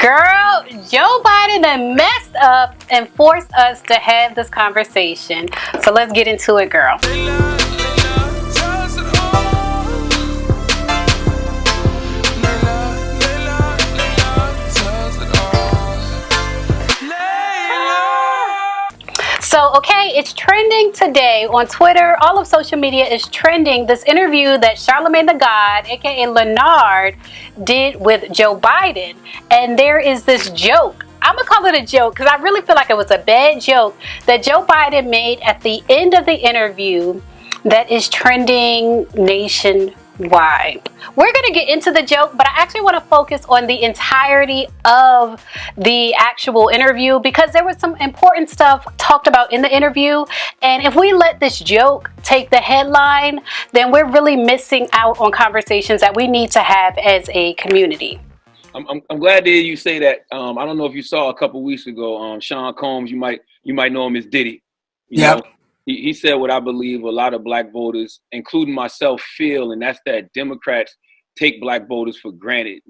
Girl, Joe Biden done messed up and forced us to have this conversation. So let's get into it, girl. So, okay, it's trending today on Twitter. All of social media is trending this interview that Charlamagne the God, aka Leonard, did with Joe Biden. And there is this joke. I'm going to call it a joke because I really feel like it was a bad joke that Joe Biden made at the end of the interview that is trending nationwide. We're going to get into the joke, but I actually want to focus on the entirety of the actual interview because there was some important stuff talked about in the interview. And if we let this joke take the headline, then we're really missing out on conversations that we need to have as a community. I'm glad to hear you say that. I don't know if you saw a couple weeks ago, Sean Combs, you might know him as Diddy. Yeah. He said what I believe a lot of black voters, including myself, feel, and that's that Democrats take black voters for granted.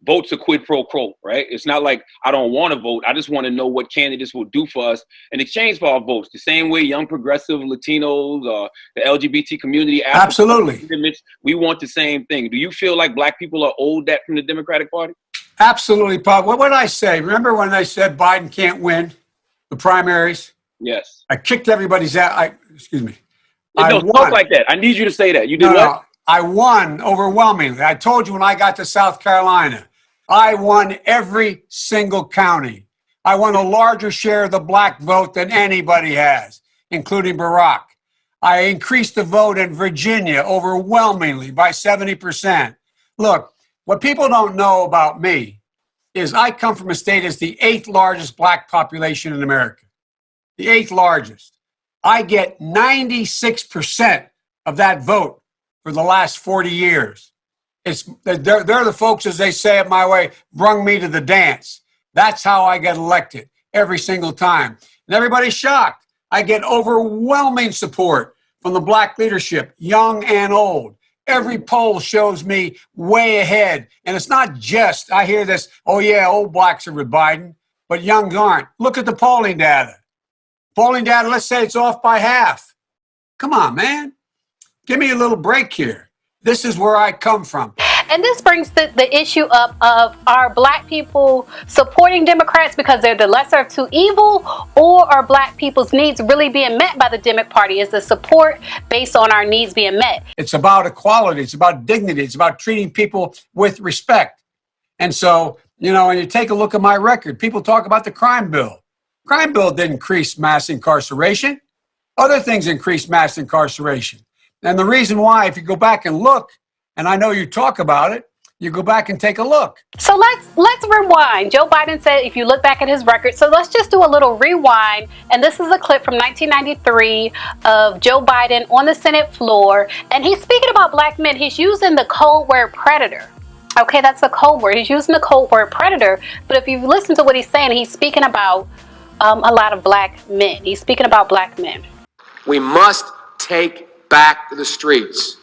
Votes are quid pro quo, right? It's not like I don't want to vote. I just want to know what candidates will do for us in exchange for our votes. The same way young progressive Latinos, the LGBT community, absolutely, we want the same thing. Do you feel like black people are owed that from the Democratic Party? Absolutely, Bob. What did I say? Remember when they said Biden can't win the primaries? Yes. I kicked everybody's ass. Excuse me. No, talk like that. I need you to say that. You did what? No, I won overwhelmingly. I told you when I got to South Carolina, I won every single county. I won a larger share of the black vote than anybody has, including Barack. I increased the vote in Virginia overwhelmingly by 70%. Look, what people don't know about me is I come from a state that's the 8th largest black population in America. The 8th largest. I get 96% of that vote for the last 40 years. They're the folks, as they say it my way, brung me to the dance. That's how I get elected every single time. And everybody's shocked. I get overwhelming support from the black leadership, young and old. Every poll shows me way ahead. And it's not just, I hear this, oh yeah, old blacks are with Biden, but youngs aren't. Look at the polling data. Polling data, let's say it's off by half. Come on, man. Give me a little break here. This is where I come from. And this brings the issue up of are black people supporting Democrats because they're the lesser of two evil, or are black people's needs really being met by the Democratic Party? Is the support based on our needs being met? It's about equality. It's about dignity. It's about treating people with respect. And so, when you take a look at my record, people talk about the crime bill. Crime bill didn't increase mass incarceration. Other things increased mass incarceration. And the reason why, if you go back and look, and I know you talk about it, you go back and take a look. So let's rewind. Joe Biden said if you look back at his record, so let's just do a little rewind. And this is a clip from 1993 of Joe Biden on the Senate floor. And he's speaking about black men. He's using the code word predator. Okay, that's a code word. He's using the code word predator. But if you listen to what he's saying, he's speaking about a lot of black men. He's speaking about black men. We must take back the streets.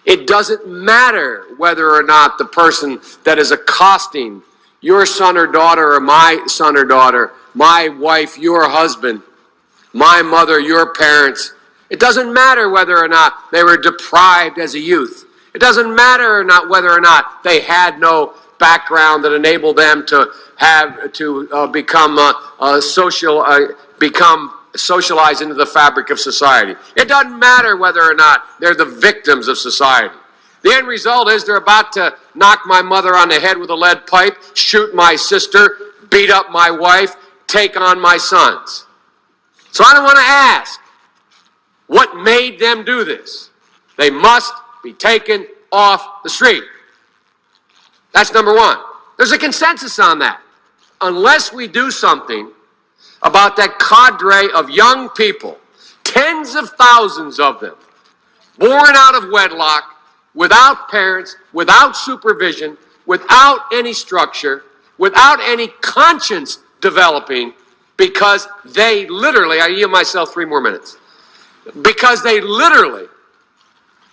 It doesn't matter whether or not the person that is accosting your son or daughter or my son or daughter, my wife, your husband, my mother, your parents. It doesn't matter whether or not they were deprived as a youth. It doesn't matter or not whether or not they had no background that enabled them to become socialized into the fabric of society. It doesn't matter whether or not they're the victims of society. The end result is they're about to knock my mother on the head with a lead pipe, shoot my sister, beat up my wife, take on my sons. So I don't want to ask what made them do this. They must be taken off the street. That's number one. There's a consensus on that. Unless we do something about that cadre of young people, tens of thousands of them, born out of wedlock, without parents, without supervision, without any structure, without any conscience developing, because they literally, I yield myself 3 more minutes, because they literally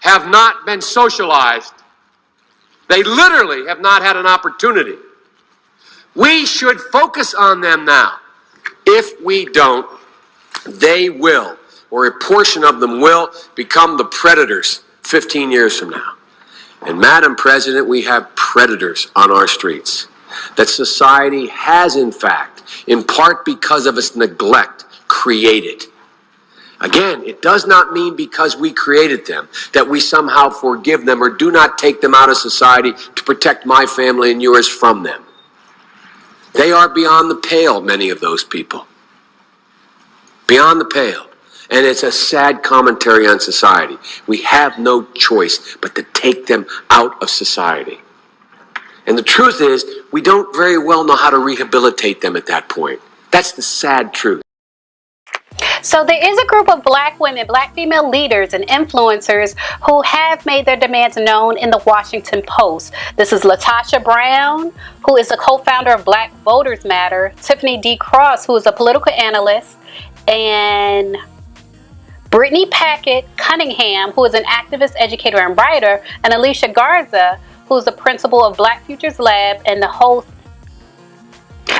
have not been socialized. They literally have not had an opportunity We should focus on them now. If we don't, they will, or a portion of them will, become the predators 15 years from now. And Madam President, we have predators on our streets that society has, in fact, in part because of its neglect, created. Again, it does not mean because we created them that we somehow forgive them or do not take them out of society to protect my family and yours from them. They are beyond the pale, many of those people. Beyond the pale. And it's a sad commentary on society. We have no choice but to take them out of society. And the truth is, we don't very well know how to rehabilitate them at that point. That's the sad truth. So there is a group of black women, black female leaders and influencers who have made their demands known in the Washington Post. This is LaTosha Brown, who is a co-founder of Black Voters Matter, Tiffany D. Cross, who is a political analyst, and Brittany Packett Cunningham, who is an activist, educator, and writer, and Alicia Garza, who is the principal of Black Futures Lab and the host,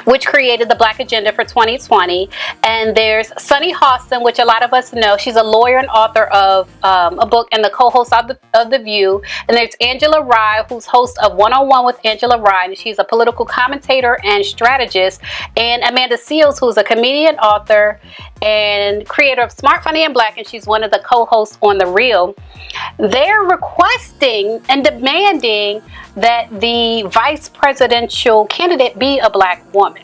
which created the Black Agenda for 2020. And there's Sunny Hostin, which a lot of us know. She's a lawyer and author of a book and the co-host of The View. And there's Angela Rye, who's host of 101 with Angela Rye, and she's a political commentator and strategist. And Amanda Seals, who's a comedian, author, and creator of Smart, Funny, and Black, and she's one of the co-hosts on The Real. They're requesting and demanding that the vice presidential candidate be a black woman.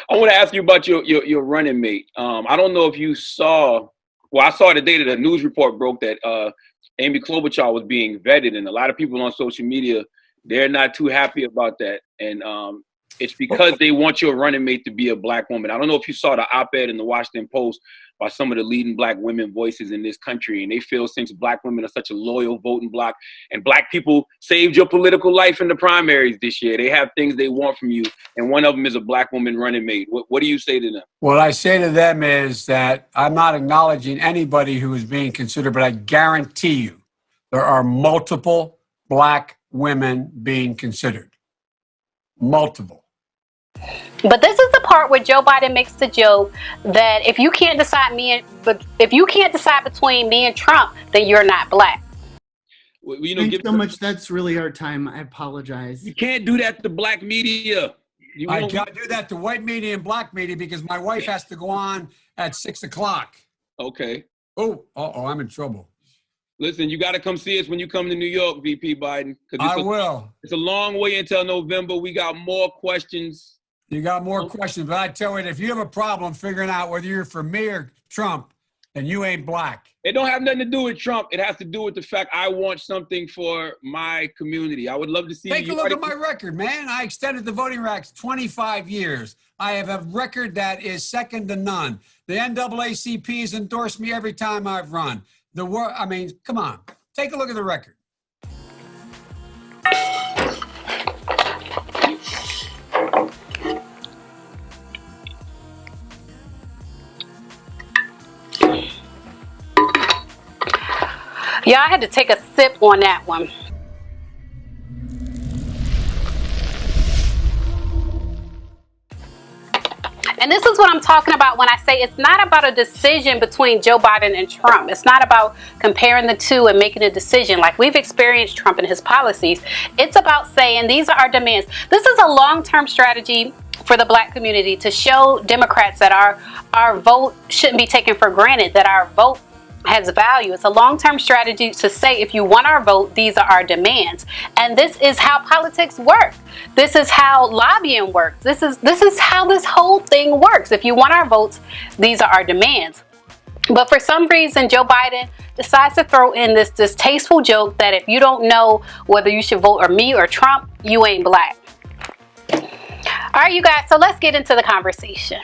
I want to ask you about your running mate. I don't know if you saw, well, I saw the day that a news report broke that Amy Klobuchar was being vetted, and a lot of people on social media, they're not too happy about that. And it's because they want your running mate to be a black woman. I don't know if you saw the op-ed in the Washington Post by some of the leading black women voices in this country, and they feel since black women are such a loyal voting bloc and black people saved your political life in the primaries this year, they have things they want from you, and one of them is a black woman running mate. What do you say to them? What I say to them is that I'm not acknowledging anybody who is being considered, but I guarantee you there are multiple black women being considered. Multiple. But this is the part where Joe Biden makes the joke that if you can't decide between me and Trump, then you're not black. You know, Thanks so much. That's really our time. I apologize. You can't do that to black media. I can't do that to white media and black media because my wife has to go on at 6 o'clock. Okay. Oh, I'm in trouble. Listen, you got to come see us when you come to New York, VP Biden. I will. It's a long way until November. We got more questions. You got more questions, but I tell you, if you have a problem figuring out whether you're for me or Trump, then you ain't black. It don't have nothing to do with Trump. It has to do with the fact I want something for my community. I would love to see. Take a look at my record, man. I extended the voting rights 25 years. I have a record that is second to none. The NAACP has endorsed me every time I've run. I mean, come on. Take a look at the record. Yeah, I had to take a sip on that one. And this is what I'm talking about when I say it's not about a decision between Joe Biden and Trump. It's not about comparing the two and making a decision like we've experienced Trump and his policies. It's about saying these are our demands. This is a long-term strategy for the black community to show Democrats that our vote shouldn't be taken for granted, that our vote has value. It's a long-term strategy to say, if you want our vote, these are our demands. And this is how politics work. This is how lobbying works. This is how this whole thing works. If you want our votes, these are our demands. But for some reason, Joe Biden decides to throw in this distasteful joke that if you don't know whether you should vote for me or Trump, you ain't black. All right, you guys, so let's get into the conversation.